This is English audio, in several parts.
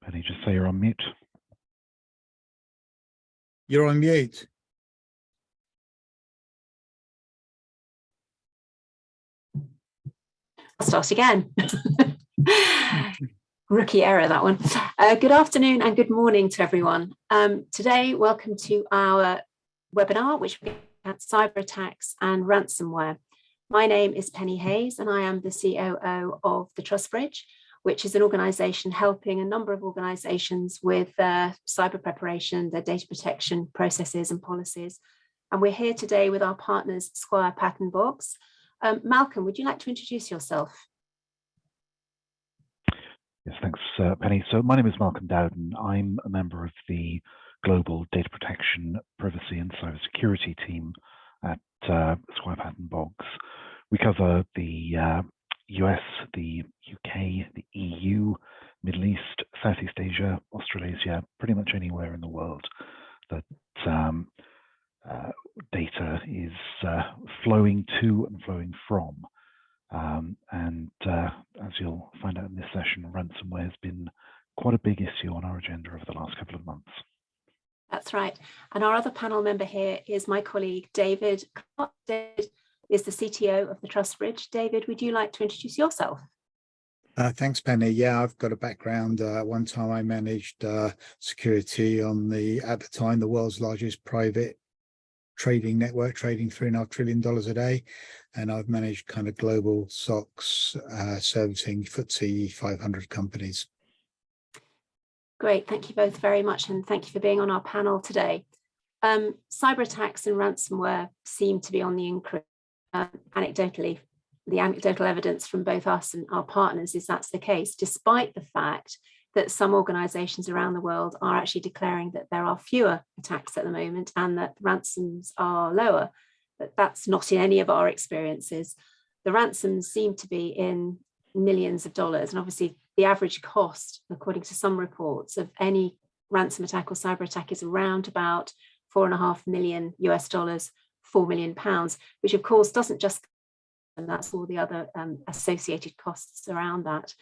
Penny, just say you're on mute. You're on mute. I'll start again. Rookie error, that one. Good afternoon and good morning to everyone. Today, welcome to our webinar, which we at cyber attacks and ransomware. My name is Penny Hayes, and I am the COO of TheTrustBridge, which is an organisation helping a number of organisations with their cyber preparation, their data protection processes and policies. And we're here today with our partners, Squire Patton Boggs. Malcolm, would you like to introduce yourself? Yes, thanks, Penny. So my name is Malcolm Dowden. I'm a member of the Global Data Protection, Privacy and Cybersecurity team at Squire Patton Boggs. We cover the US, the UK, the EU, Middle East, Southeast Asia, Australasia, pretty much anywhere in the world that data is flowing to and flowing from. As you'll find out in this session, ransomware has been quite a big issue on our agenda over the last couple of months. That's right. And our other panel member here is my colleague, David. David is the CTO of TheTrustBridge. David, would you like to introduce yourself? Thanks, Penny. Yeah, I've got a background. One time I managed security on at the time, the world's largest private trading network, trading $3.5 trillion a day. And I've managed kind of global SOCs, servicing FTSE 500 companies. Great, thank you both very much, and thank you for being on our panel today. Cyber attacks and ransomware seem to be on the increase. Anecdotally, the anecdotal evidence from both us and our partners is that's the case, despite the fact that some organizations around the world are actually declaring that there are fewer attacks at the moment and that ransoms are lower. But that's not in any of our experiences. The ransoms seem to be in millions of dollars, and obviously the average cost, according to some reports, of any ransom attack or cyber attack is around about $4.5 million US, £4 million, which of course doesn't just, and that's all the other associated costs around that.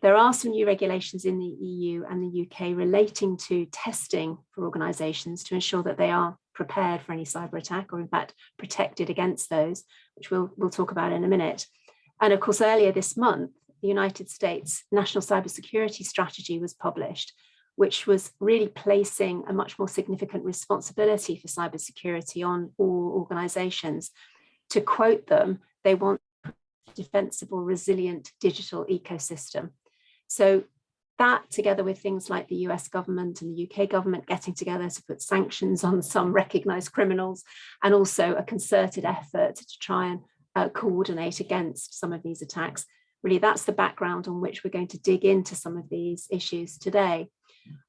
There are some new regulations in the EU and the UK relating to testing for organisations to ensure that they are prepared for any cyber attack, or in fact protected against those, which we'll talk about in a minute. And of course, earlier this month, the United States National Cybersecurity Strategy was published, which was really placing a much more significant responsibility for cybersecurity on all organisations. To quote them, they want a defensible, resilient digital ecosystem. So that, together with things like the US government and the UK government getting together to put sanctions on some recognised criminals, and also a concerted effort to try and coordinate against some of these attacks, really that's the background on which we're going to dig into some of these issues today.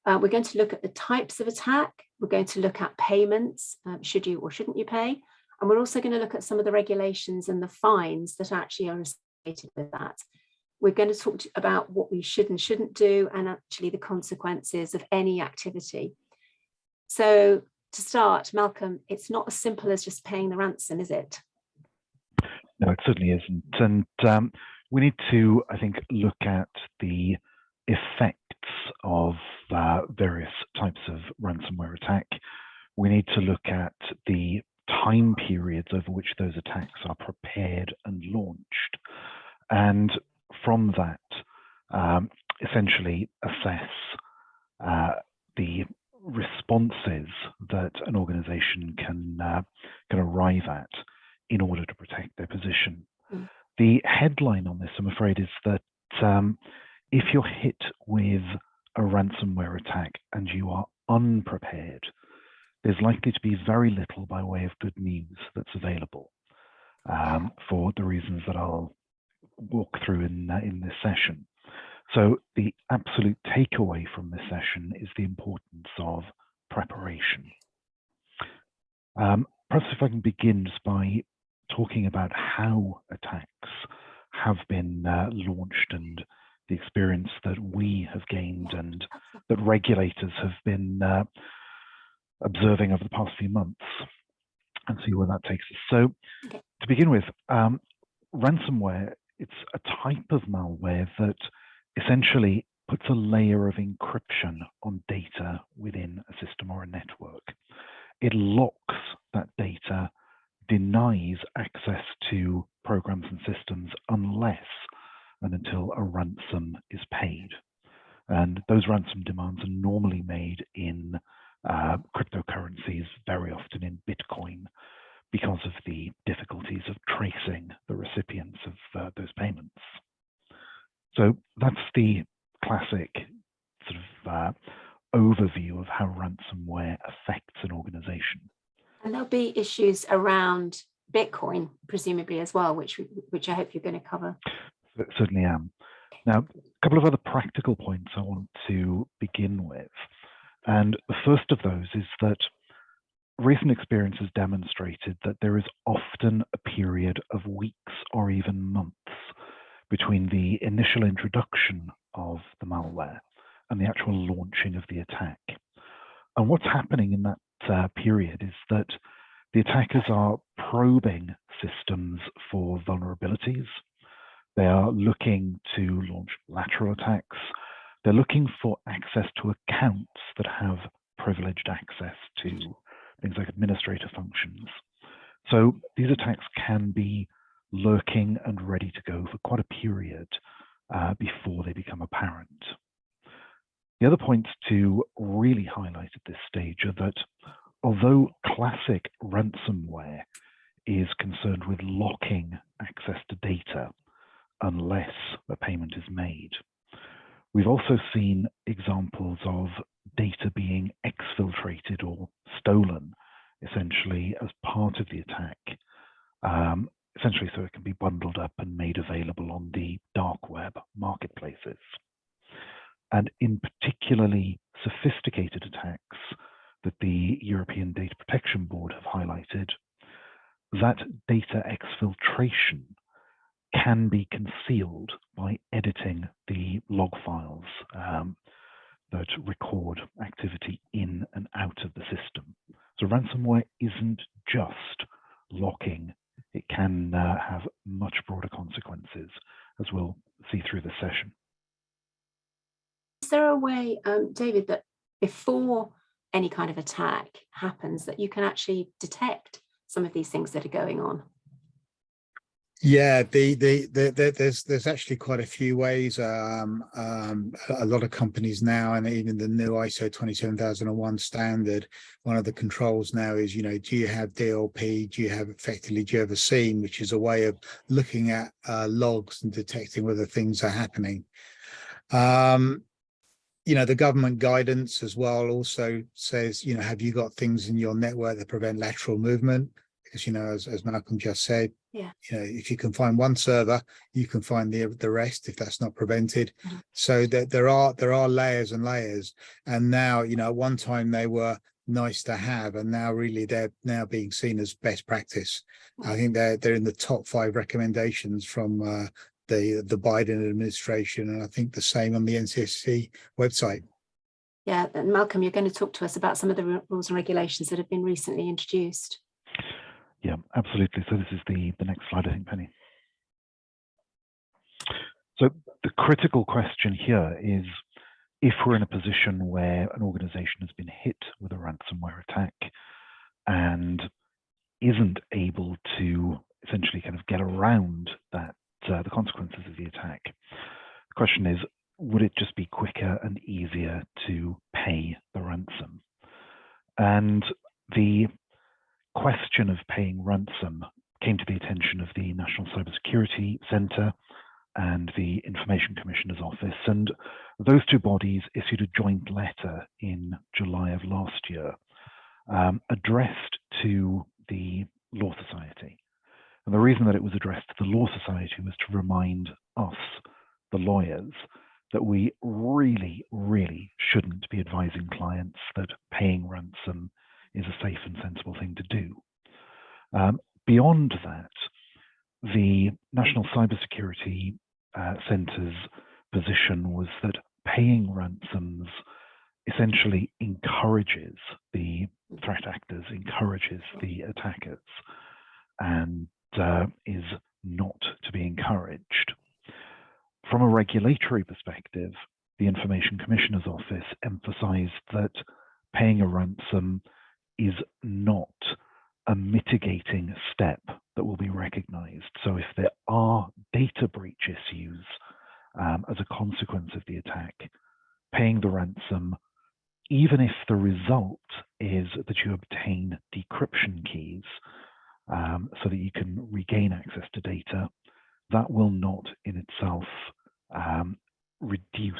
We're going to look at the types of attack. We're going to look at payments, should you or shouldn't you pay? And we're also going to look at some of the regulations and the fines that actually are associated with that. We're going to talk about what we should and shouldn't do, and actually the consequences of any activity. So to start, Malcolm, it's not as simple as just paying the ransom, is it? No, it certainly isn't. And we need to, I think, look at the effects of various types of ransomware attack. We need to look at the time periods over which those attacks are prepared and launched. And from that, essentially assess the responses that an organization can arrive at in order to protect their position. The headline on this, I'm afraid, is that if you're hit with a ransomware attack and you are unprepared, there's likely to be very little by way of good news that's available for the reasons that I'll walk through in this session. So the absolute takeaway from this session is the importance of preparation. Perhaps if I can begin just by talking about how attacks have been launched and the experience that we have gained and that regulators have been observing over the past few months, and see where that takes us. So to begin with, ransomware, it's a type of malware that essentially puts a layer of encryption on data within a system or a network. It locks that data, denies access to programs and systems unless and until a ransom is paid. And those ransom demands are normally made in cryptocurrencies, very often in Bitcoin, because of the difficulties of tracing the recipients of those payments. So that's the classic sort of overview of how ransomware affects an organization. And there'll be issues around Bitcoin, presumably as well, which I hope you're going to cover. Certainly am. Now, a couple of other practical points I want to begin with. And the first of those is that recent experience has demonstrated that there is often a period of weeks or even months between the initial introduction of the malware and the actual launching of the attack. And what's happening in that period is that the attackers are probing systems for vulnerabilities. They are looking to launch lateral attacks. They're looking for access to accounts that have privileged access to things like administrator functions. So these attacks can be lurking and ready to go for quite a period before they become apparent. The other points to really highlight at this stage are that although classic ransomware is concerned with locking access to data unless a payment is made, we've also seen examples of data being exfiltrated or stolen, essentially as part of the attack, essentially so it can be bundled up and made available on the dark web marketplaces. And in particularly sophisticated attacks that the European Data Protection Board have highlighted, that data exfiltration can be concealed by editing the log files that record activity in and out of the system. So ransomware isn't just locking, it can have much broader consequences, as we'll see through the session. Is there a way, David, that before any kind of attack happens, that you can actually detect some of these things that are going on? Yeah, there's actually quite a few ways. A lot of companies now, and even the new ISO 27001 standard, one of the controls now is, you know, do you have DLP? Do you have a scene, which is a way of looking at logs and detecting whether things are happening. You know, the government guidance as well also says, you know, have you got things in your network that prevent lateral movement? Because, you know, as Malcolm just said, yeah, you know, if you can find one server, you can find the rest if that's not prevented. Mm-hmm. So that there are layers and layers. And now, you know, at one time they were nice to have, and now really they're now being seen as best practice. Mm-hmm. I think they're in the top 5 recommendations from the Biden administration, and I think the same on the NCSC website. Yeah, and Malcolm, you're going to talk to us about some of the rules and regulations that have been recently introduced. Yeah, absolutely. So this is the next slide, I think, Penny. So the critical question here is, if we're in a position where an organization has been hit with a ransomware attack and isn't able to essentially kind of get around that, the consequences of the attack, the question is, would it just be quicker and easier to pay the ransom? And the question of paying ransom came to the attention of the National Cybersecurity Centre and the Information Commissioner's Office, and those two bodies issued a joint letter in July of last year addressed to the Law Society. And the reason that it was addressed to the Law Society was to remind us, the lawyers, that we really, really shouldn't be advising clients that paying ransom is a safe and sensible thing to do. Beyond that, the National Cybersecurity Centre's position was that paying ransoms essentially encourages the threat actors, encourages the attackers, and is not to be encouraged. From a regulatory perspective, the Information Commissioner's Office emphasised that paying a ransom is not a mitigating step that will be recognised. So if there are data breach issues as a consequence of the attack, paying the ransom, even if the result is that you obtain decryption keys so that you can regain access to data, that will not in itself reduce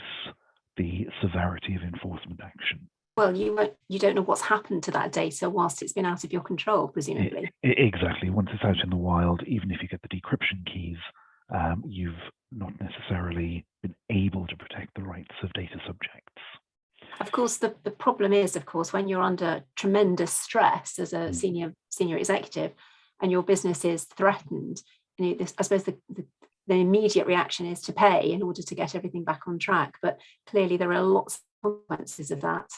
the severity of enforcement action. Well, you don't know what's happened to that data whilst it's been out of your control, presumably. Exactly. Once it's out in the wild, even if you get the decryption keys, you've not necessarily been able to protect the rights of data subjects. Of course, the problem is, of course, when you're under tremendous stress as a senior executive and your business is threatened, I suppose the immediate reaction is to pay in order to get everything back on track. But clearly there are lots of consequences of that.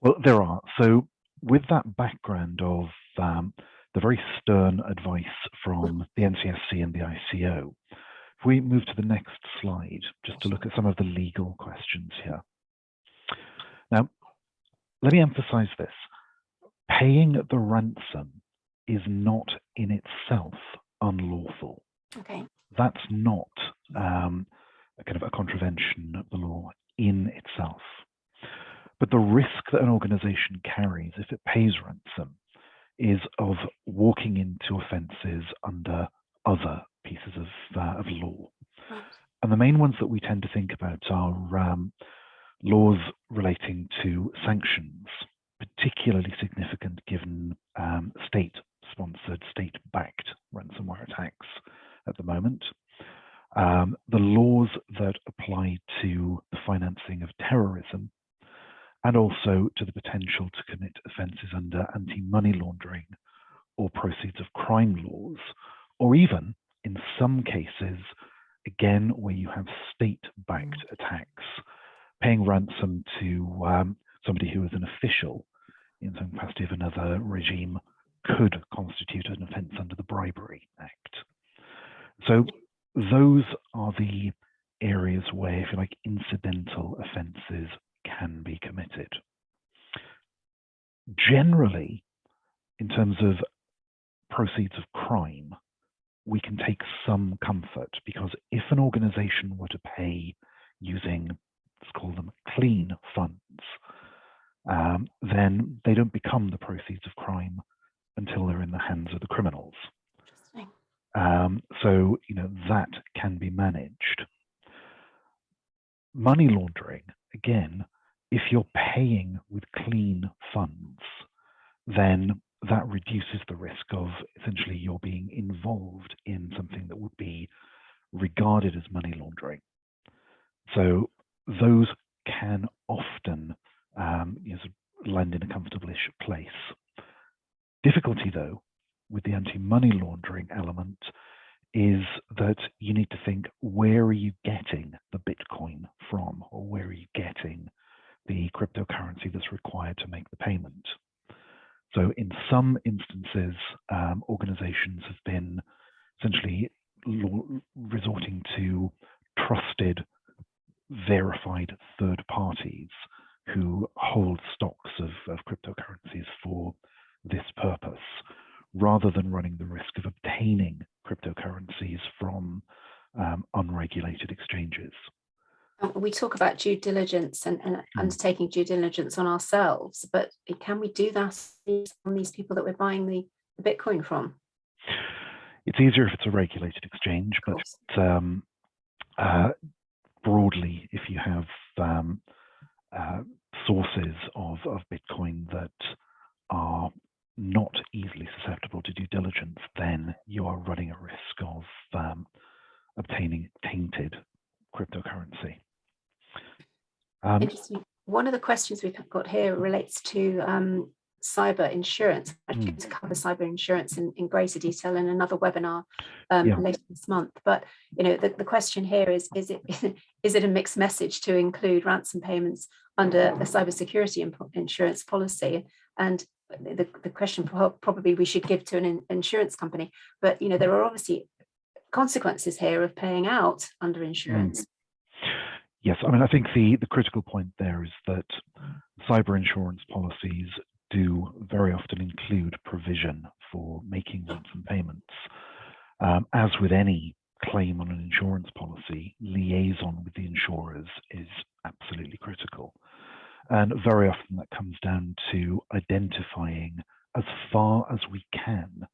Well, there are. So with that background of the very stern advice from the NCSC and the ICO, if we move to the next slide, just to look at some of the legal questions here. Now, let me emphasize this. Paying the ransom is not in itself unlawful. Okay. That's not a kind of a contravention of the law in itself. But the risk that an organization carries if it pays ransom is of walking into offences under other pieces of law. Right. And the main ones that we tend to think about are laws relating to sanctions, particularly significant given state-sponsored, state-backed ransomware attacks at the moment. The laws that apply to the financing of terrorism, and also to the potential to commit offences under anti-money laundering or proceeds of crime laws, or even, in some cases, again, where you have state-backed attacks, paying ransom to somebody who is an official in some capacity of another regime could constitute an offence under the Bribery Act. So those are the areas where, if you like, incidental offences can be committed. Generally, in terms of proceeds of crime, we can take some comfort, because if an organization were to pay using, let's call them clean funds, then they don't become the proceeds of crime until they're in the hands of the criminals. So, that can be managed. Money laundering, again, if you're paying with clean funds, then that reduces the risk of essentially you're being involved in something that would be regarded as money laundering. So those can often land in a comfortable-ish place. Difficulty, though, with the anti-money laundering element is that you need to think, where are you getting the Bitcoin from, or where are you getting the cryptocurrency that's required to make the payment? So in some instances, organizations have been essentially resorting to trusted, verified third parties who hold stocks of cryptocurrencies for this purpose, rather than running the risk of obtaining cryptocurrencies from unregulated exchanges. We talk about due diligence and undertaking due diligence on ourselves, but can we do that on these people that we're buying the Bitcoin from? It's easier if it's a regulated exchange, but broadly, if you have sources of Bitcoin that are not easily susceptible to due diligence, then you are running a risk of obtaining tainted cryptocurrency. Interesting. One of the questions we've got here relates to cyber insurance. I'm going to cover cyber insurance in greater detail in another webinar later this month. But the question here is it a mixed message to include ransom payments under a cybersecurity insurance policy? And the question probably we should give to an insurance company. But there are obviously consequences here of paying out under insurance. Yes, I mean, I think the critical point there is that cyber insurance policies do very often include provision for making ransom payments. As with any claim on an insurance policy, liaison with the insurers is absolutely critical. And very often that comes down to identifying, as far as we can,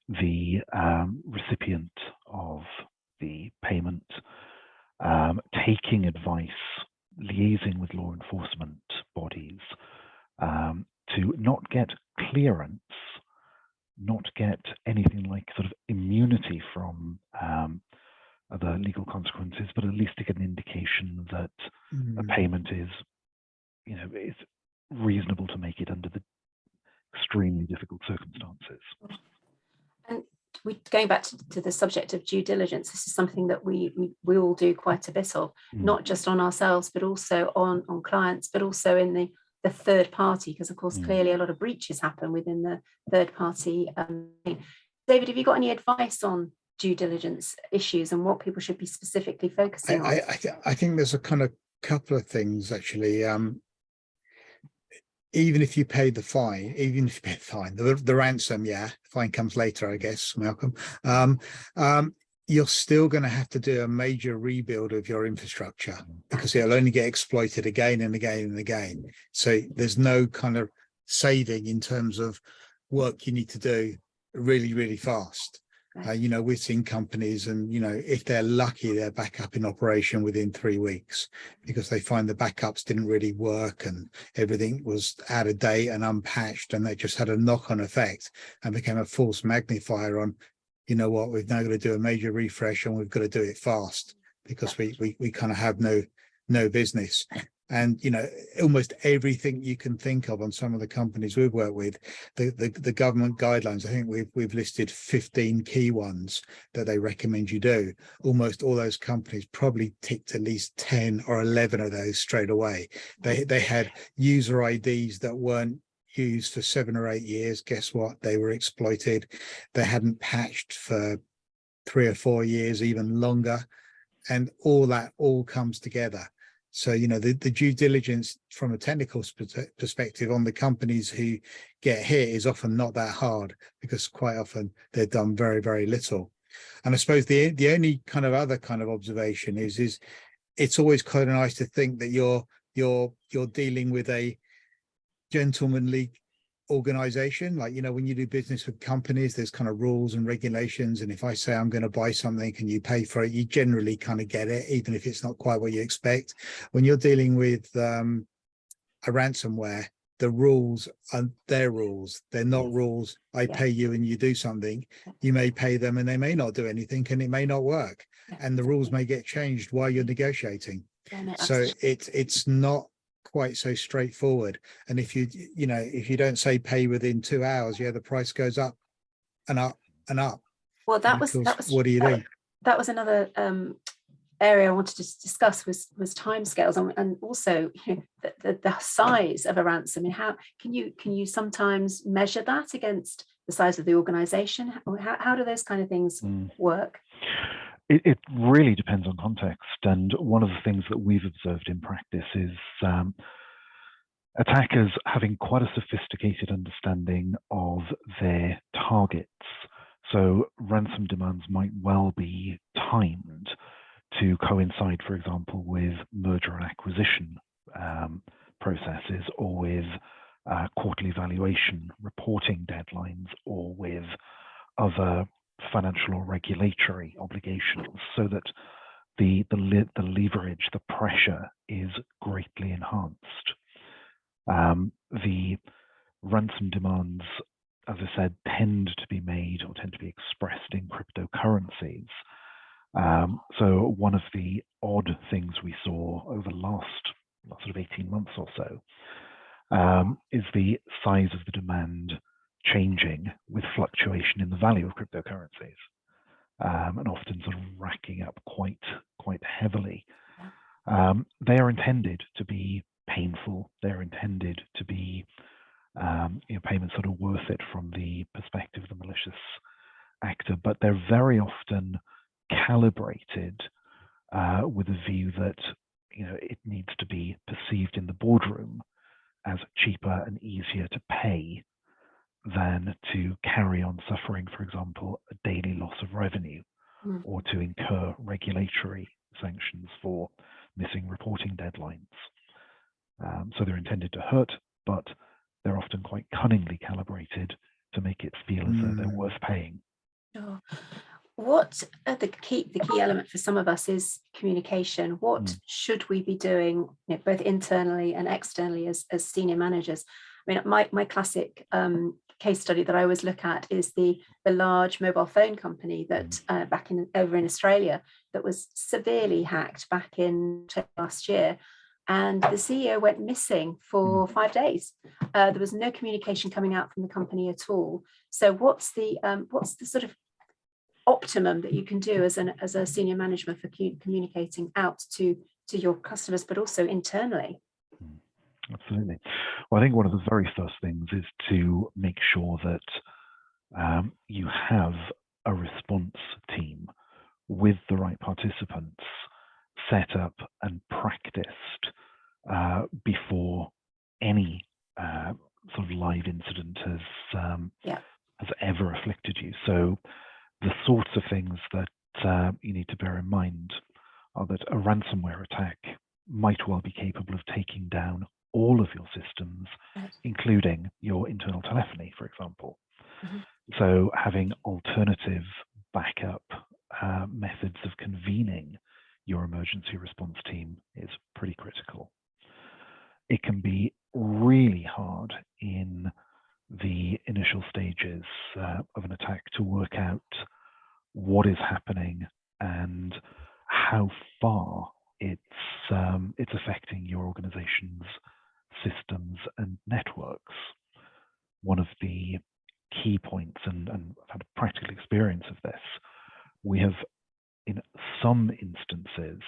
the recipient of the payment, taking advice, liaising with law enforcement bodies to not get clearance, not get anything like sort of immunity from other legal consequences, but at least to get an indication that a payment is, is reasonable to make it under the extremely difficult circumstances. And going back to the subject of due diligence, this is something that we all do quite a bit of, not just on ourselves, but also on clients, but also in the third party, because of course clearly a lot of breaches happen within the third party. David, have you got any advice on due diligence issues and what people should be specifically focusing on? I think there's a kind of couple of things actually. Even if you pay the fine, the ransom, fine comes later, I guess, Malcolm. You're still going to have to do a major rebuild of your infrastructure because it'll only get exploited again and again and again. So there's no kind of saving in terms of work you need to do really, really fast. We've seen companies and, if they're lucky, they're back up in operation within 3 weeks because they find the backups didn't really work and everything was out of date and unpatched, and they just had a knock-on effect and became a false magnifier on, we've now got to do a major refresh and we've got to do it fast because we kind of have no business. And almost everything you can think of on some of the companies we've worked with, the government guidelines, I think we've listed 15 key ones that they recommend you do. Almost all those companies probably ticked at least 10 or 11 of those straight away. They had user IDs that weren't used for 7 or 8 years. Guess what? They were exploited. They hadn't patched for 3 or 4 years, even longer, and all comes together. So, the due diligence from a technical perspective on the companies who get hit is often not that hard because quite often they've done very, very little. And I suppose the only kind of other kind of observation is it's always kind of nice to think that you're dealing with a gentlemanly organization. Like, when you do business with companies, there's kind of rules and regulations, and if I say I'm going to buy something, can you pay for it, you generally kind of get it, even if it's not quite what you expect. When you're dealing with a ransomware, the rules are their rules. They're not rules I pay you and you do something. You may pay them and they may not do anything and it may not work, and the rules may get changed while you're negotiating. So it's not quite so straightforward. And if you don't say pay within 2 hours, the price goes up and up and up. Well, that was what do you do? That was another area I wanted to discuss was timescales and also the size of a ransom. And how can you sometimes measure that against the size of the organization? How do those kind of things work? It really depends on context, and one of the things that we've observed in practice is attackers having quite a sophisticated understanding of their targets. So ransom demands might well be timed to coincide, for example, with merger and acquisition processes, or with quarterly valuation reporting deadlines, or with other financial or regulatory obligations, so that the leverage, the pressure is greatly enhanced. The ransom demands, as I said, tend to be expressed in cryptocurrencies. So one of the odd things we saw over the last sort of 18 months or so is the size of the demand changing with fluctuation in the value of cryptocurrencies, and often sort of racking up quite heavily. They are intended to be painful. They're intended to be payments that are worth it from the perspective of the malicious actor, but they're very often calibrated with a view that it needs to be perceived in the boardroom as cheaper and easier to pay than to carry on suffering, for example, a daily loss of revenue, or to incur regulatory sanctions for missing reporting deadlines. So they're intended to hurt, but they're often quite cunningly calibrated to make it feel as though they're worth paying. Sure. What are the key element for some of us is communication. What should we be doing, both internally and externally as senior managers? I mean, my classic case study that I always look at is the large mobile phone company that over in Australia that was severely hacked back in last year. And the CEO went missing for 5 days. There was no communication coming out from the company at all. So what's the sort of optimum that you can do as a senior manager for communicating out to your customers, but also internally? Absolutely. Well, I think one of the very first things is to make sure that you have a response team with the right participants set up and practiced before any sort of live incident has ever afflicted you. So the sorts of things that you need to bear in mind are that a ransomware attack might well be capable of taking down all of your systems, including your internal telephony, for example. So having alternative backup methods of convening your emergency response team is pretty critical. It can be really hard in the initial stages of an attack to work out what is happening and how far it's affecting your organization's systems and networks. One of the key points, and I've had a practical experience of this, we have in some instances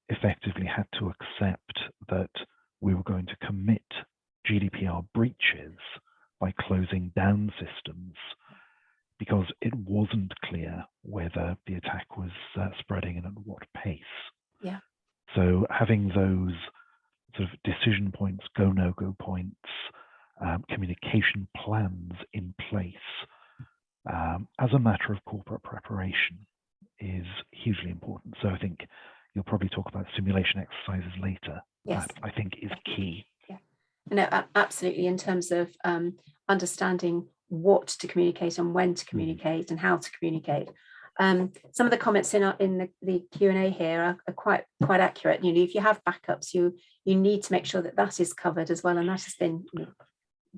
effectively had to accept that we were going to commit GDPR breaches by closing down systems because it wasn't clear whether the attack was spreading and at what pace. Yeah. So having those sort of decision points, go, no-go points, communication plans in place as a matter of corporate preparation is hugely important. So I think you'll probably talk about simulation exercises later. Yes. That I think is key. Yeah. No, absolutely. In terms of understanding what to communicate and when to communicate and how to communicate. Some of the comments in the Q&A here are quite accurate. If you have backups, you need to make sure that is covered as well, and that has been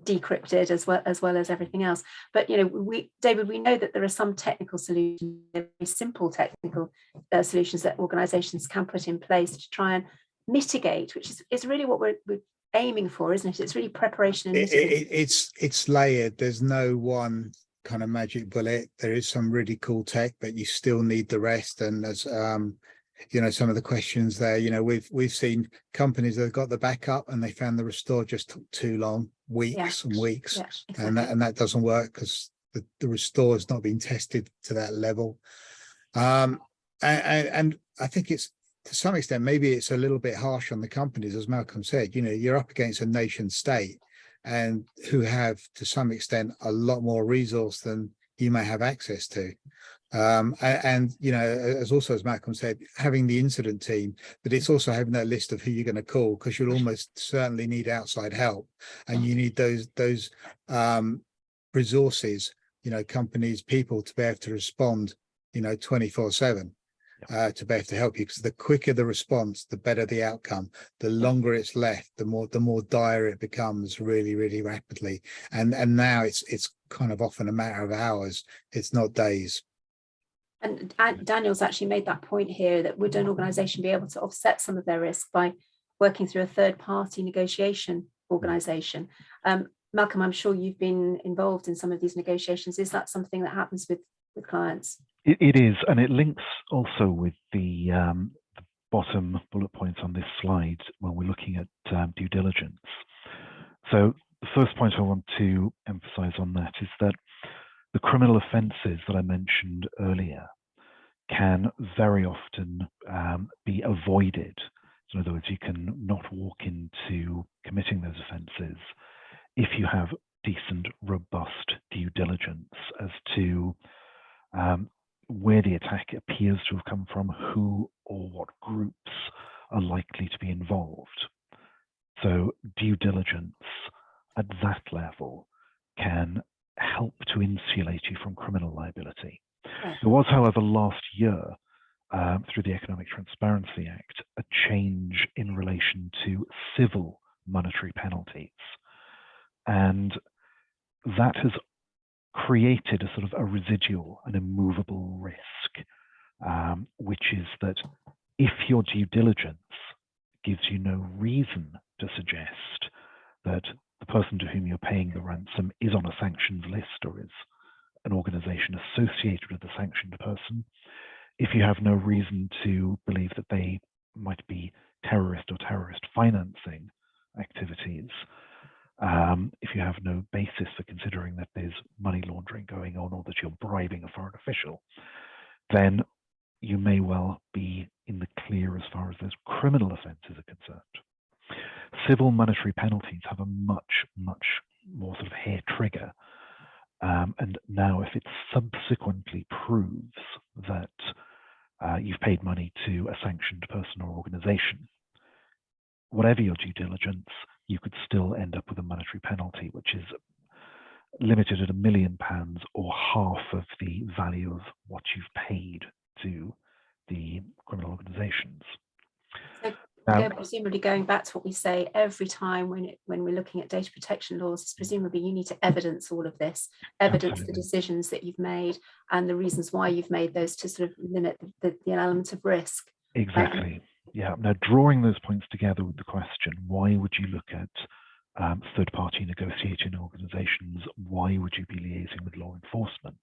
decrypted as well as everything else. But David, we know that there are some technical solutions, very simple technical solutions that organizations can put in place to try and mitigate, which is really what we're aiming for, isn't it? It's really preparation and mitigation. It's layered. There's no one kind of magic bullet. There is some really cool tech, but you still need the rest. And as some of the questions there, we've seen companies that have got the backup and they found the restore just took too long, weeks and weeks. Yeah, exactly. and that doesn't work because the restore has not been tested to that level. And I think it's, to some extent, maybe it's a little bit harsh on the companies, as Malcolm said. You're up against a nation state and who have, to some extent, a lot more resource than you may have access to. As Malcolm said, having the incident team, but it's also having that list of who you're going to call, because you'll almost certainly need outside help, and you need those resources, companies, people to be able to respond, 24/7. To be able to help you, because the quicker the response, the better the outcome. The longer it's left, the more dire it becomes, really, really rapidly. And now it's kind of often a matter of hours. It's not days. And Daniel's actually made that point here, that would an organisation be able to offset some of their risk by working through a third-party negotiation organisation? Malcolm, I'm sure you've been involved in some of these negotiations. Is that something that happens with clients? It is, and it links also with the bottom bullet points on this slide when we're looking at due diligence. So the first point I want to emphasize on that is that the criminal offences that I mentioned earlier can very often be avoided So in other words, you can not walk into committing those offences if you have decent, robust due diligence as to where the attack appears to have come from, who or what groups are likely to be involved. So due diligence at that level can help to insulate you from criminal liability. Right. There was, however, last year, through the Economic Transparency Act, a change in relation to civil monetary penalties. And that has created a sort of a residual, an immovable risk, which is that if your due diligence gives you no reason to suggest that the person to whom you're paying the ransom is on a sanctions list or is an organization associated with a sanctioned person, if you have no reason to believe that they might be terrorist or terrorist financing activities, if you have no basis for considering that there's money laundering going on or that you're bribing a foreign official, then you may well be in the clear as far as those criminal offences are concerned. Civil monetary penalties have a much, much more sort of hair trigger. And now if it subsequently proves that you've paid money to a sanctioned person or organisation, whatever your due diligence, you could still end up with a monetary penalty, which is limited at £1 million or half of the value of what you've paid to the criminal organisations. So presumably going back to what we say every time when we're looking at data protection laws, is presumably you need to evidence all of this, evidence Absolutely. the decisions that you've made and the reasons why you've made those to sort of limit the element of risk. Exactly. Yeah. Now, drawing those points together with the question, why would you look at third-party negotiating organisations? Why would you be liaising with law enforcement?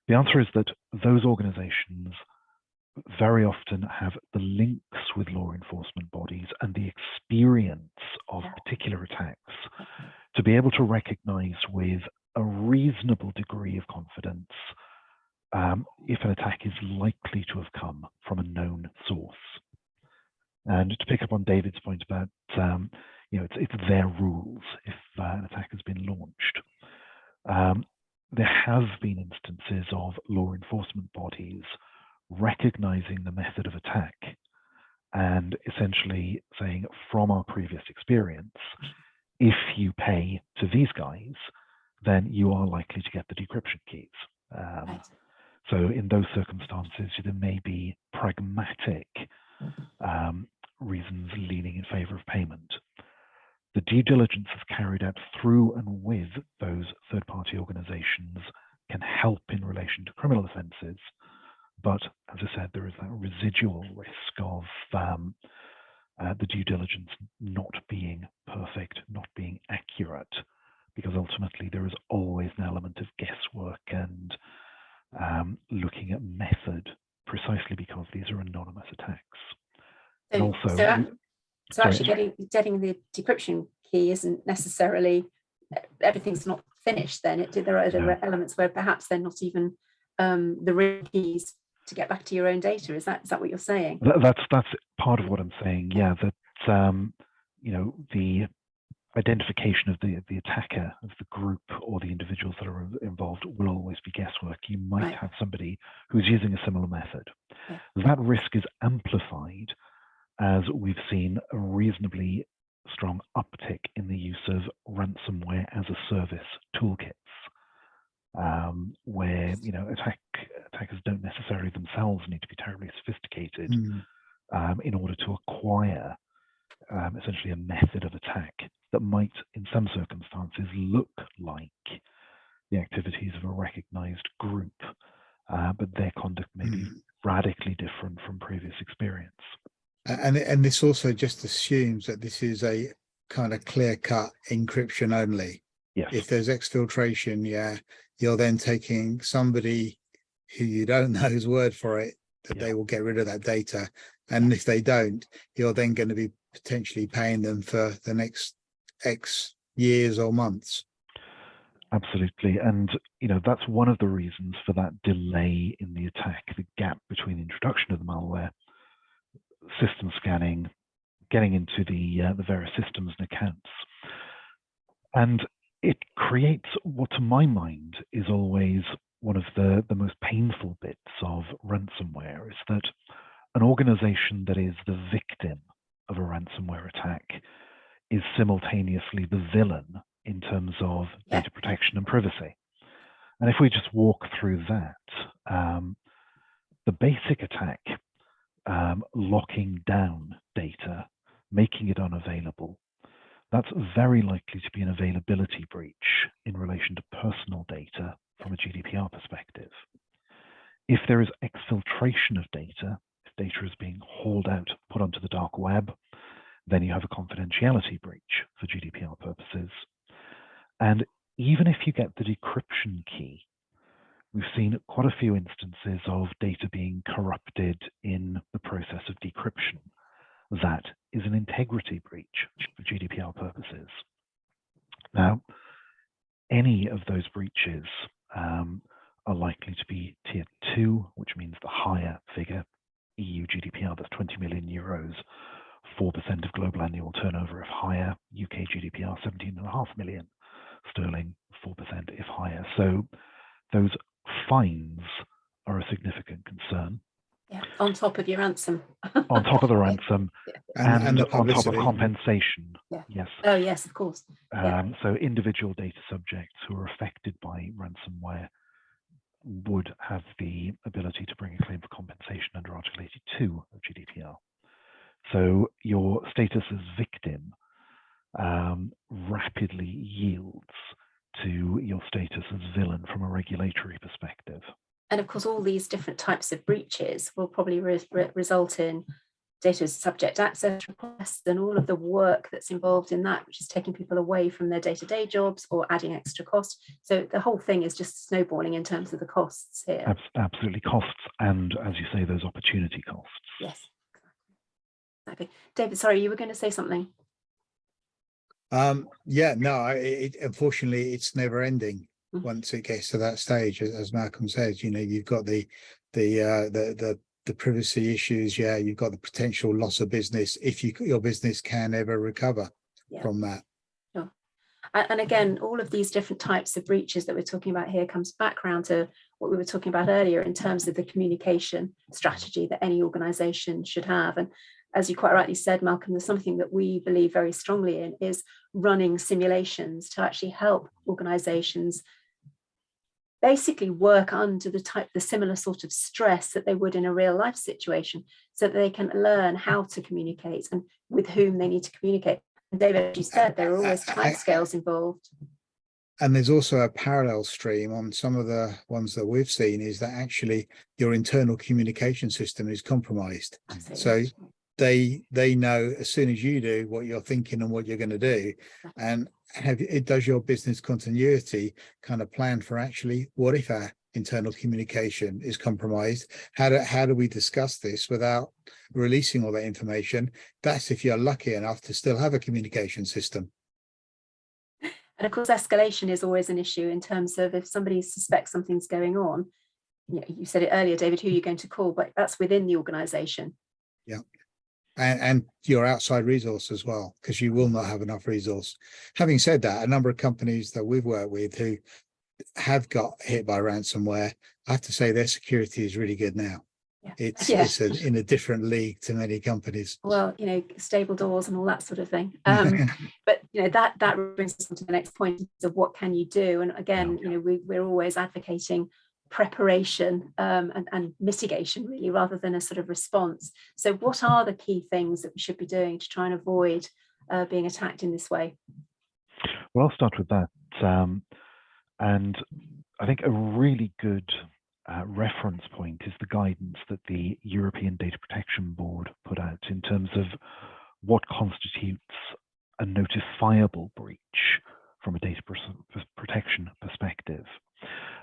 The answer is that those organisations very often have the links with law enforcement bodies and the experience of particular attacks to be able to recognise with a reasonable degree of confidence if an attack is likely to have come from a known source. And to pick up on David's point about, it's their rules if an attack has been launched. There have been instances of law enforcement bodies recognizing the method of attack and essentially saying, from our previous experience, if you pay to these guys, then you are likely to get the decryption keys. So in those circumstances, there may be pragmatic reasons leaning in favor of payment. The due diligence is carried out through and with those third-party organizations can help in relation to criminal offences, but as I said, there is that residual risk of the due diligence not being perfect, not being accurate, because ultimately there is always an element of guesswork and looking at method, precisely because these are anonymous attacks. And also, so actually getting the decryption key isn't necessarily, everything's not finished then. There are other elements where perhaps they're not even the real keys to get back to your own data. Is that what you're saying? That's part of what I'm saying. Yeah, that the identification of the attacker, of the group or the individuals that are involved will always be guesswork. You might have somebody who's using a similar method. Yeah. That risk is amplified as we've seen a reasonably strong uptick in the use of ransomware as a service toolkits, where attackers don't necessarily themselves need to be terribly sophisticated in order to acquire essentially a method of attack that might, in some circumstances, look like the activities of a recognized group, but their conduct may be radically different from previous experience. And this also just assumes that this is a kind of clear-cut encryption only. Yes. If there's exfiltration, you're then taking somebody who you don't know's word for it that they will get rid of that data. And if they don't, you're then going to be potentially paying them for the next X years or months. Absolutely. And, that's one of the reasons for that delay in the attack, the gap between the introduction of the malware. system scanning, getting into the various systems and accounts. And it creates what, to my mind, is always one of the most painful bits of ransomware, is that an organization that is the victim of a ransomware attack is simultaneously the villain in terms of data protection and privacy. And if we just walk through that, the basic attack, locking down data, making it unavailable, that's very likely to be an availability breach in relation to personal data from a GDPR perspective. If there is exfiltration of data, if data is being hauled out, put onto the dark web, then you have a confidentiality breach for GDPR purposes. And even if you get the decryption key, we've seen quite a few instances of data being corrupted in the process of decryption. That is an integrity breach for GDPR purposes. Now, any of those breaches are likely to be tier 2, which means the higher figure. EU GDPR, that's 20 million euros, 4% of global annual turnover if higher. UK GDPR, 17.5 million sterling, 4% if higher. So those fines are a significant concern. Yeah, on top of your ransom. On top of the ransom, and the on top of publicity. Compensation. Yeah. Yes. Oh, yes, of course. So individual data subjects who are affected by ransomware would have the ability to bring a claim for compensation under Article 82 of GDPR. So your status as victim rapidly yields to your status as villain from a regulatory perspective. And of course, all these different types of breaches will probably result in data subject access requests and all of the work that's involved in that, which is taking people away from their day-to-day jobs or adding extra cost. So the whole thing is just snowballing in terms of the costs here. Absolutely, costs, and as you say, those opportunity costs. Yes, exactly. David, sorry, you were going to say something. Unfortunately, it's never ending. Once it gets to that stage, as Malcolm says, you've got the privacy issues. Yeah, you've got the potential loss of business if your business can ever recover from that. Sure. And again, all of these different types of breaches that we're talking about here comes back around to what we were talking about earlier in terms of the communication strategy that any organization should have. And as you quite rightly said, Malcolm, there's something that we believe very strongly in is running simulations to actually help organizations basically work under the similar sort of stress that they would in a real life situation, so that they can learn how to communicate and with whom they need to communicate. And David, as you said, there are always timescales involved. And there's also a parallel stream on some of the ones that we've seen, is that actually your internal communication system is compromised. Absolutely. So they know as soon as you do what you're thinking and what you're going to do. And it does your business continuity kind of plan for actually, what if our internal communication is compromised? How do we discuss this without releasing all that information? That's if you're lucky enough to still have a communication system. And of course, escalation is always an issue in terms of if somebody suspects something's going on. You said it earlier, David, who you're going to call, but that's within the organization. Yeah. And your outside resource as well, because you will not have enough resource. Having said that, a number of companies that we've worked with who have got hit by ransomware, I have to say their security is really good now. Yeah. It's in a different league to many companies. Well, stable doors and all that sort of thing. But that brings us on to the next point of what can you do? And again, we're always advocating preparation and mitigation, really, rather than a sort of response. So what are the key things that we should be doing to try and avoid being attacked in this way? Well, I'll start with that. And I think a really good reference point is the guidance that the European Data Protection Board put out in terms of what constitutes a notifiable breach from a data protection perspective.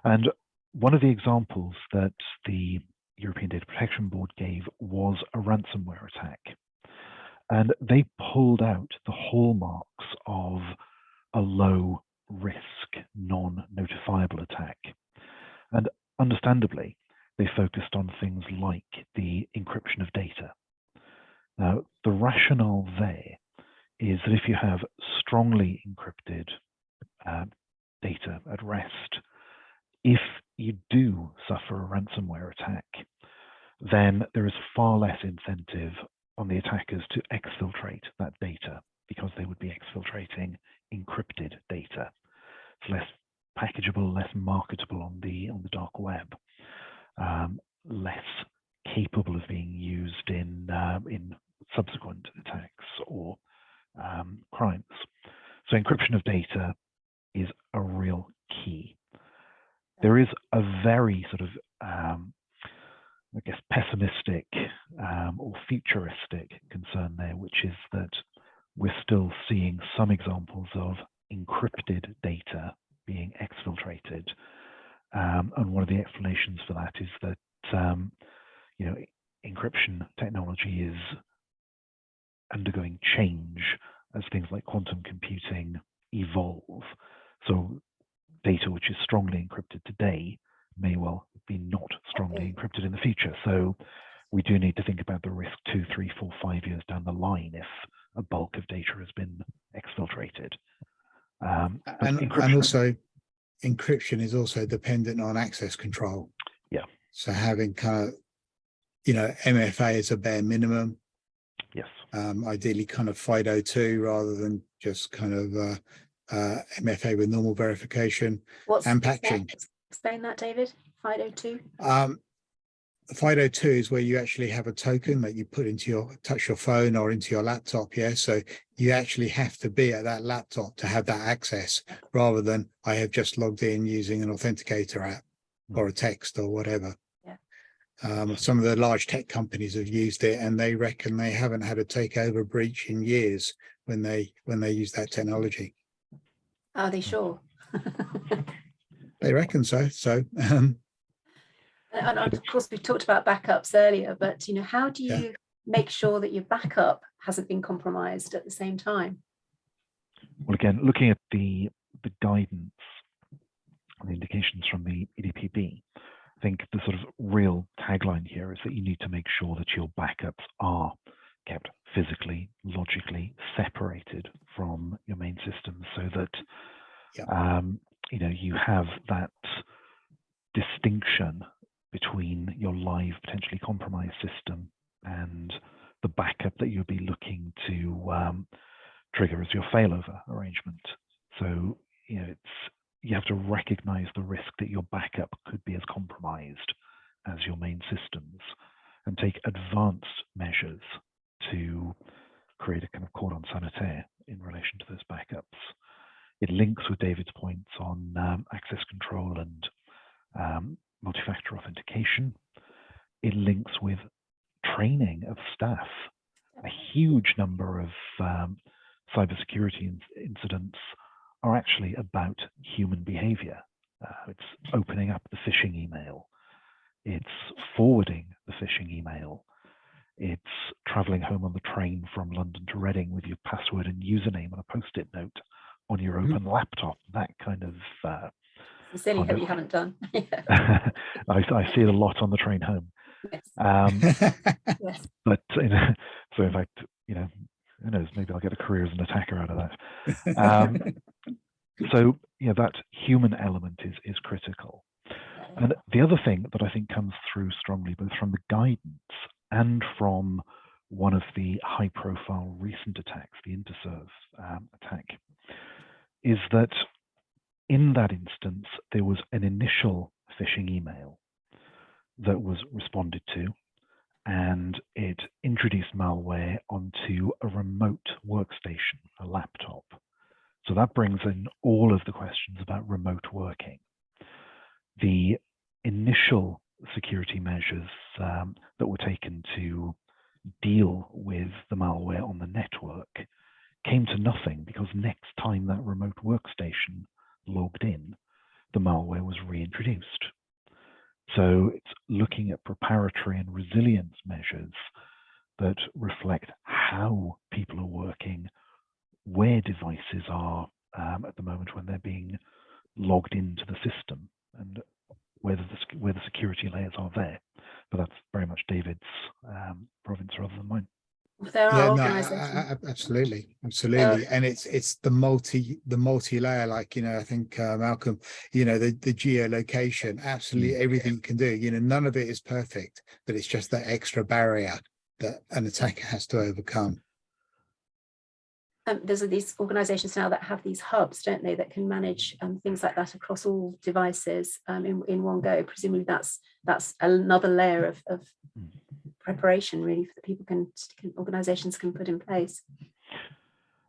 And one of the examples that the European Data Protection Board gave was a ransomware attack. And they pulled out the hallmarks of a low risk, non-notifiable attack. And understandably, they focused on things like the encryption of data. Now, the rationale there is that if you have strongly encrypted data at rest, if you do suffer a ransomware attack, then there is far less incentive on the attackers to exfiltrate that data, because they would be exfiltrating encrypted data. It's less packageable, less marketable on the dark web, less capable of being used in subsequent attacks or crimes. So encryption of data is a real key. There is a very sort of, I guess, pessimistic or futuristic concern there, which is that we're still seeing some examples of encrypted data being exfiltrated. And one of the explanations for that is that, encryption technology is undergoing change as things like quantum computing evolve. So data which is strongly encrypted today may well be not strongly encrypted in the future. So we do need to think about the risk 2, 3, 4, 5 years down the line if a bulk of data has been exfiltrated. And also, encryption is also dependent on access control. Yeah. So having kind of, MFA is a bare minimum. Yes. Ideally kind of FIDO2 rather than just kind of MFA with normal verification. And patching. Explain that, David. FIDO2. FIDO2 is where you actually have a token that you put into touch your phone or into your laptop. Yeah. So you actually have to be at that laptop to have that access, rather than I have just logged in using an authenticator app or a text or whatever. Yeah. Some of the large tech companies have used it, and they reckon they haven't had a takeover breach in years when they use that technology. Are they sure? They reckon so. So. And of course, we talked about backups earlier, but how do you make sure that your backup hasn't been compromised at the same time? Well, again, looking at the guidance and the indications from the EDPB, I think the sort of real tagline here is that you need to make sure that your backups are kept physically, logically separated from your main system, so that you have that distinction between your live, potentially compromised system and the backup that you'll be looking to trigger as your failover arrangement. So, you have to recognize the risk that your backup could be as compromised as your main systems, and take advanced measures to create a kind of cordon sanitaire in relation to those backups. It links with David's points on access control and multi-factor authentication. It links with training of staff. A huge number of cybersecurity incidents are actually about human behavior. It's opening up the phishing email. It's forwarding the phishing email. It's traveling home on the train from London to Reading with your password and username on a post-it note on your open laptop. That kind of silly hope you haven't done. I see it a lot on the train home. Yes. Yes. But so in fact, who knows? Maybe I'll get a career as an attacker out of that. So that human element is critical. And the other thing that I think comes through strongly, both from the guidance and from one of the high-profile recent attacks, the Interserve attack, is that in that instance, there was an initial phishing email that was responded to, and it introduced malware onto a remote workstation, a laptop. So that brings in all of the questions about remote working. The initial security measures that were taken to deal with the malware on the network came to nothing, because next time that remote workstation logged in, the malware was reintroduced. So it's looking at preparatory and resilience measures that reflect how people are working, where devices are at the moment when they're being logged into the system, and where the security layers are there. But that's very much David's province rather than mine. Well, there Yeah, are no, organizations. absolutely, and it's the multi-layer, like, you know, I think Malcolm, you know, the geolocation, absolutely everything you can do. You know, none of it is perfect, but it's just that extra barrier that an attacker has to overcome. There's these organizations now that have these hubs, don't they, that can manage things like that across all devices in one go. Presumably that's another layer of preparation, really, for the people organizations can put in place.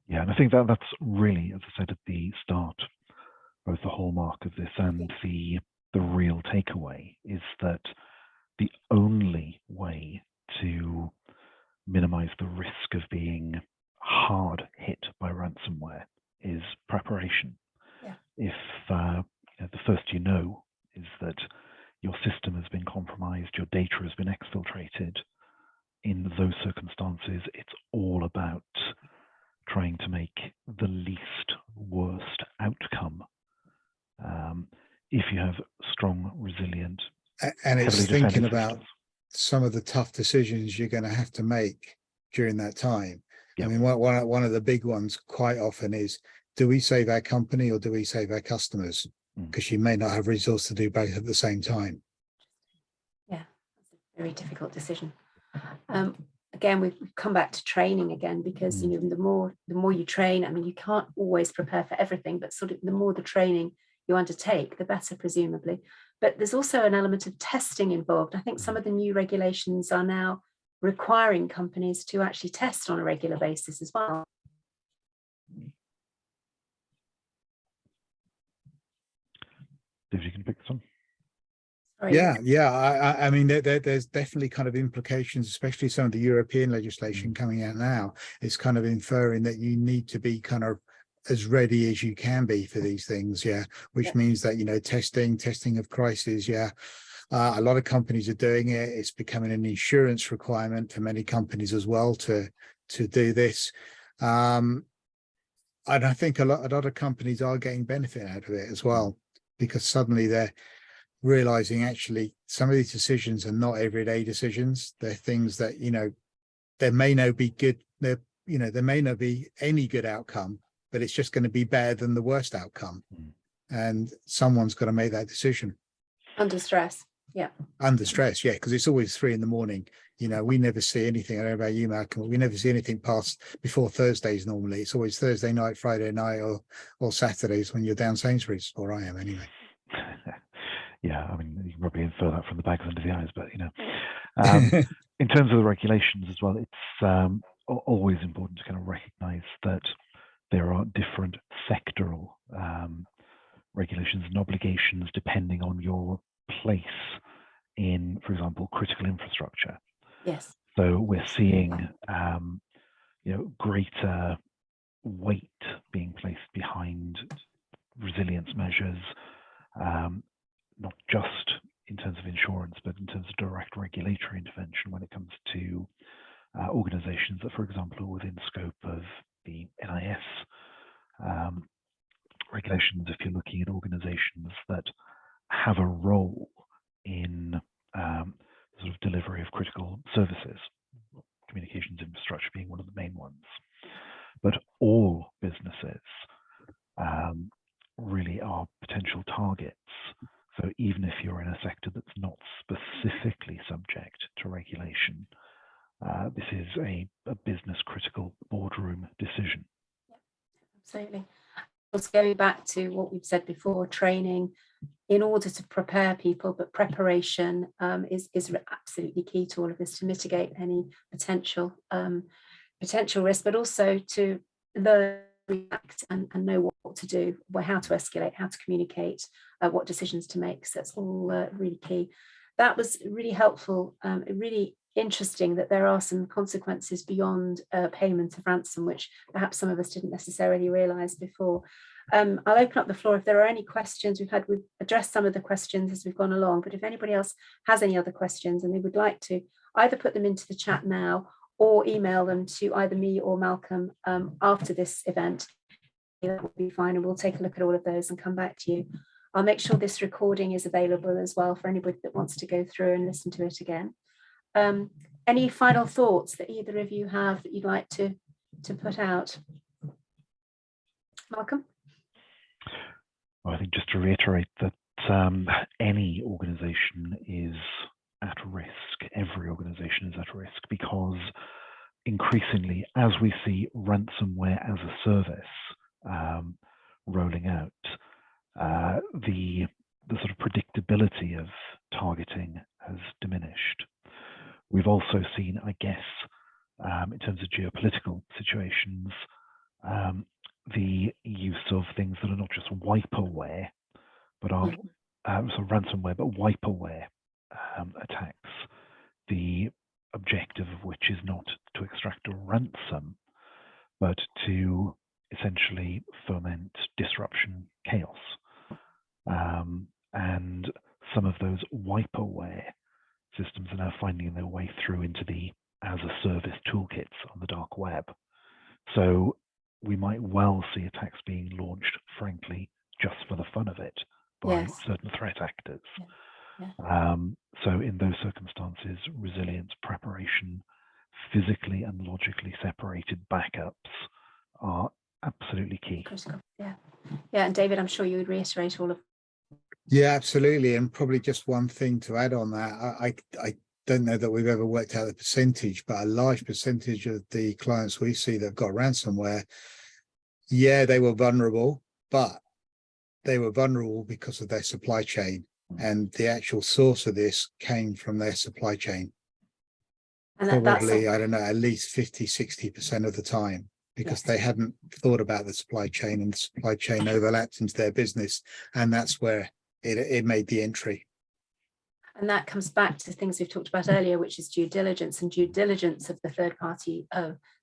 Yeah, and I think that's really, as I said at the start, both the hallmark of this and the real takeaway is that the only way to minimize the risk of being hard hit by ransomware is preparation. Yeah. If you know, the first you know is that your system has been compromised, your data has been exfiltrated, in those circumstances, it's all about trying to make the least worst outcome. If you have strong, resilient, and it's thinking about systems. Some of the tough decisions you're going to have to make during that time. Yep. I mean, one of the big ones quite often is, do we save our company or do we save our customers? Because you may not have resource to do both at the same time. Yeah, that's a very difficult decision. Again, we've come back to training again, because you know, the more you train, I mean, you can't always prepare for everything, but sort of the more the training you undertake, the better, presumably. But there's also an element of testing involved. I think some of the new regulations are now requiring companies to actually test on a regular basis as well. If you can pick this one. Sorry. Yeah. I mean, there's definitely kind of implications, especially some of the European legislation coming out now. It's kind of inferring that you need to be kind of as ready as you can be for these things. Yeah, which means that, you know, testing of crises. Yeah. A lot of companies are doing it. It's becoming an insurance requirement for many companies as well to do this. And I think a lot of companies are getting benefit out of it as well, because suddenly they're realizing actually some of these decisions are not everyday decisions. They're things that, you know, there may not be good, there may not be any good outcome, but it's just going to be better than the worst outcome. And someone's got to make that decision. Under stress. Yeah. Under stress, yeah, because it's always 3 a.m. You know, we never see anything. I don't know about you, Malcolm, we never see anything past before Thursdays normally. It's always Thursday night, Friday night, or Saturdays when you're down Sainsbury's, or I am anyway. Yeah, I mean, you can probably infer that from the bags under the eyes, but, you know, in terms of the regulations as well, it's always important to kind of recognize that there are different sectoral regulations and obligations depending on your place in, for example, critical infrastructure. Yes. So we're seeing, you know, greater weight being placed behind resilience measures, not just in terms of insurance, but in terms of direct regulatory intervention when it comes to organizations that, for example, are within scope of the NIS regulations. If you're looking at organizations that have a role in sort of delivery of critical services, communications infrastructure being one of the main ones. But all businesses really are potential targets. So even if you're in a sector that's not specifically subject to regulation, this is a business critical boardroom decision. Absolutely. Also, going back to what we've said before, training in order to prepare people, but preparation is absolutely key to all of this, to mitigate any potential risk, but also to learn, react, and know what to do, how to escalate, how to communicate, what decisions to make. So that's all really key. That was really helpful. Really interesting that there are some consequences beyond payment of ransom, which perhaps some of us didn't necessarily realize before. I'll open up the floor if there are any questions. We've addressed some of the questions as we've gone along, but if anybody else has any other questions and they would like to either put them into the chat now or email them to either me or Malcolm after this event, that would be fine, and we'll take a look at all of those and come back to you. I'll make sure this recording is available as well for anybody that wants to go through and listen to it again. Any final thoughts that either of you have that you'd like to put out? Malcolm? Well, I think just to reiterate that any organization is at risk. Every organization is at risk, because increasingly, as we see ransomware as a service rolling out, the sort of predictability of targeting has diminished. We've also seen, I guess, in terms of geopolitical situations, the use of things that are not just wiperware, but are sort of ransomware, but wiperware attacks. The objective of which is not to extract a ransom, but to essentially foment disruption, chaos. And some of those wiperware systems are now finding their way through into the as-a-service toolkits on the dark web. So we might well see attacks being launched, frankly, just for the fun of it by certain threat actors. So in those circumstances, resilience, preparation, physically and logically separated backups are absolutely key. Yeah, and David, I'm sure you would reiterate all of. Yeah, absolutely. And probably just one thing to add on that, I don't know that we've ever worked out the percentage, but a large percentage of the clients we see that got ransomware, yeah, they were vulnerable, but they were vulnerable because of their supply chain. And the actual source of this came from their supply chain. And probably, I don't know, at least 50-60% of the time, because they hadn't thought about the supply chain, and the supply chain overlapped into their business. And that's where it made the entry. And that comes back to things we've talked about earlier, which is due diligence of the third party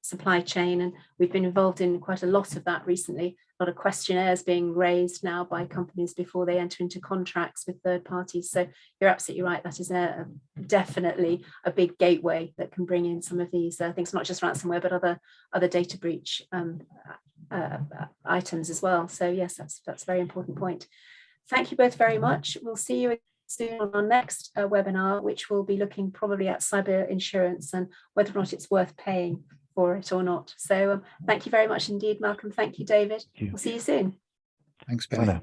supply chain. And we've been involved in quite a lot of that recently. A lot of questionnaires being raised now by companies before they enter into contracts with third parties. So you're absolutely right. That is definitely a big gateway that can bring in some of these things, not just ransomware, but other data breach items as well. So yes, that's a very important point. Thank you both very much. We'll see you soon on our next webinar, which will be looking probably at cyber insurance and whether or not it's worth paying for it or not. So thank you very much indeed, Malcolm. Thank you, David. Thank you. We'll see you soon. Thanks, Penny.